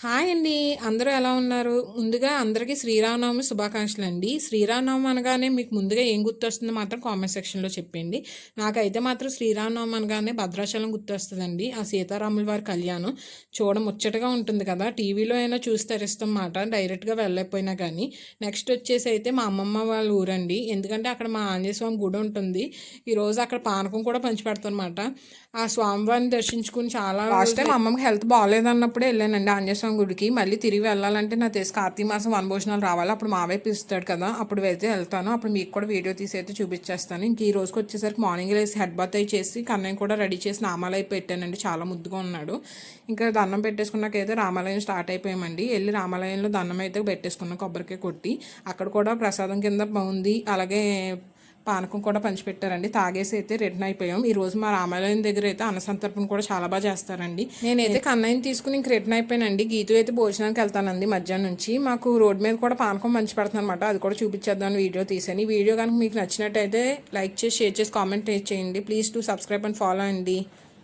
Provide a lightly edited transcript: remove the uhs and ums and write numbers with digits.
Hi అండి. అందరూ ఎలా ఉన్నారు? ముందుగా అందరికీ శ్రీరామనవమి శుభాకాంక్షలండి. శ్రీరామనవమి అనగానే మీకు ముందుగా ఏం గుర్తొస్తుందో మాత్రం కామెంట్ సెక్షన్‌లో చెప్పండి. నాకైతే మాత్రం శ్రీరామనవమి అనగానే భద్రాచలం గుర్తొస్తదండి. ఆ సీతారాముల వారి కళ్యాణం ముచ్చటగా ఉంటుంది కదా! టీవీలో అయినా చూసి తరిస్తాం మాట డైరెక్ట్‌గా వెళ్ళలేకపోయినా కానీ. నెక్స్ట్ వచ్చేసి అయితే మా అమ్మమ్మ వాళ్ళ ఊరండి. ఎందుకంటే అక్కడ మా ఆంజనేయ స్వామి గుడి ఉంటుంది. ఈరోజు అక్కడ పానకం కూడా పంచిపెడతారనమాట. ఆ స్వామివారిని దర్శించుకుని చాలా లాస్ట్ టైం మా అమ్మమ్మకి హెల్త్ బాగాలేదన్నప్పుడే వెళ్ళానండి ఆంజనేయ స్వామి గుడికి. మళ్ళీ తిరిగి వెళ్ళాలంటే నాకు తెలిసి కార్తీక మాసం వనభోజనాలు రావాలి. అప్పుడు మావే పిలుస్తాడు కదా! అప్పుడు అయితే వెళ్తాను. అప్పుడు మీకు కూడా వీడియో తీసి అయితే చూపించేస్తాను. ఇంక ఈ రోజుకి వచ్చేసరికి మార్నింగ్ లేసి హెడ్ బాత్ అయి చేసి కన్నయ్య కూడా రెడీ చేసి నామాలయం పెట్టానండి. చాలా ముద్దుగా ఉన్నాడు. ఇంకా దండం పెట్టేసుకున్నాకైతే రామాలయం స్టార్ట్ అయిపోయామండి. వెళ్ళి రామాలయంలో దండం అయితే పెట్టేసుకున్నాం కొబ్బరికాయ కొట్టి. అక్కడ కూడా ప్రసాదం కింద బాగుంది. అలాగే పానకం కూడా పంచిపెట్టారండి. తాగేసి అయితే రిటర్న్ అయిపోయాం. ఈ రోజు మా రామాలయం దగ్గర అయితే అన్నసంతర్పణ కూడా చాలా బాగా చేస్తారండి. నేనైతే కన్నయ్యని తీసుకుని ఇంక రిటర్న్ అయిపోయానండి. గీతు అయితే భోజనానికి వెళ్తానండి మధ్యాహ్నం నుంచి. మాకు రోడ్ మీద కూడా పానకం పంచి పెడతాను అనమాట. అది కూడా చూపించేద్దాం వీడియో తీసాను. ఈ వీడియో కనుక మీకు నచ్చినట్టయితే లైక్ చేసి షేర్ చేసి కామెంట్ చేయండి. Please to subscribe and follow అండి.